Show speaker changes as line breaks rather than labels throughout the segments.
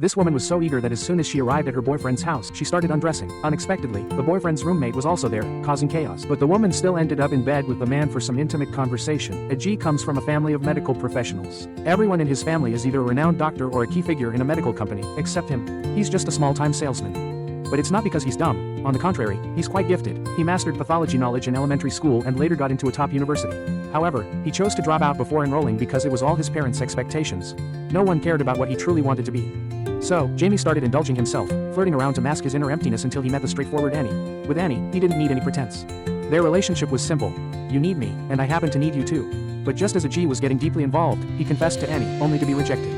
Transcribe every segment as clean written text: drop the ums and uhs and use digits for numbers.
This woman was so eager that as soon as she arrived at her boyfriend's house, she started undressing. Unexpectedly, the boyfriend's roommate was also there, causing chaos. But the woman still ended up in bed with the man for some intimate conversation. G comes from a family of medical professionals. Everyone in his family is either a renowned doctor or a key figure in a medical company, except him. He's just a small-time salesman. But it's not because he's dumb. On the contrary, he's quite gifted. He mastered pathology knowledge in elementary school and later got into a top university. However, he chose to drop out before enrolling because it was all his parents' expectations. No one cared about what he truly wanted to be. So, Jamie started indulging himself, flirting around to mask his inner emptiness until he met the straightforward Annie. With Annie, he didn't need any pretense. Their relationship was simple. You need me, and I happen to need you too. But just as G was getting deeply involved, he confessed to Annie, only to be rejected.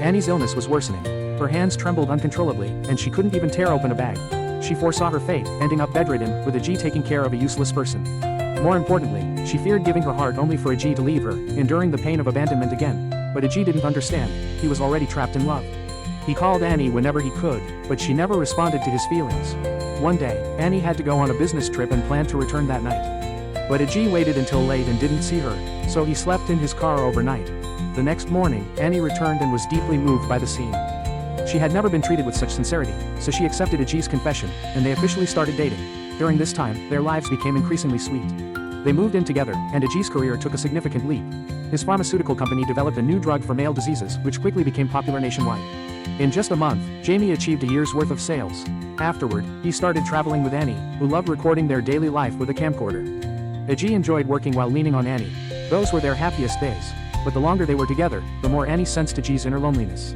Annie's illness was worsening. Her hands trembled uncontrollably, and she couldn't even tear open a bag. She foresaw her fate, ending up bedridden, with G taking care of a useless person. More importantly, she feared giving her heart only for G to leave her, enduring the pain of abandonment again. But G didn't understand. He was already trapped in love. He called Annie whenever he could, but she never responded to his feelings. One day, Annie had to go on a business trip and planned to return that night. But G waited until late and didn't see her, so he slept in his car overnight. The next morning, Annie returned and was deeply moved by the scene. She had never been treated with such sincerity, so she accepted G's confession, and they officially started dating. During this time, their lives became increasingly sweet. They moved in together, and G's career took a significant leap. His pharmaceutical company developed a new drug for male diseases, which quickly became popular nationwide. In just a month, Jamie achieved a year's worth of sales. Afterward, he started traveling with Annie, who loved recording their daily life with a camcorder. G enjoyed working while leaning on Annie. Those were their happiest days. But the longer they were together, the more Annie sensed G's inner loneliness.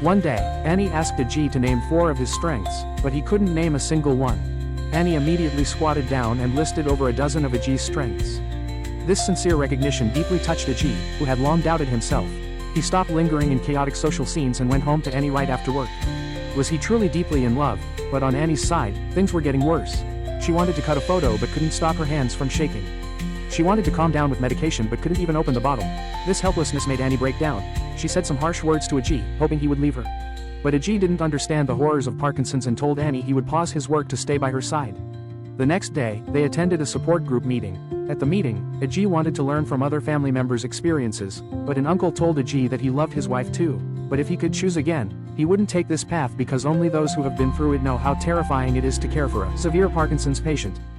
One day, Annie asked G to name 4 of his strengths, but he couldn't name a single one. Annie immediately squatted down and listed over a dozen of G's strengths. This sincere recognition deeply touched G, who had long doubted himself. He stopped lingering in chaotic social scenes and went home to Annie right after work. Was he truly deeply in love? But on Annie's side, things were getting worse. She wanted to cut a photo but couldn't stop her hands from shaking. She wanted to calm down with medication but couldn't even open the bottle. This helplessness made Annie break down. She said some harsh words to G, hoping he would leave her. But G didn't understand the horrors of Parkinson's and told Annie he would pause his work to stay by her side. The next day, they attended a support group meeting. At the meeting, G wanted to learn from other family members' experiences, but an uncle told G that he loved his wife too. But if he could choose again, he wouldn't take this path because only those who have been through it know how terrifying it is to care for a severe Parkinson's patient.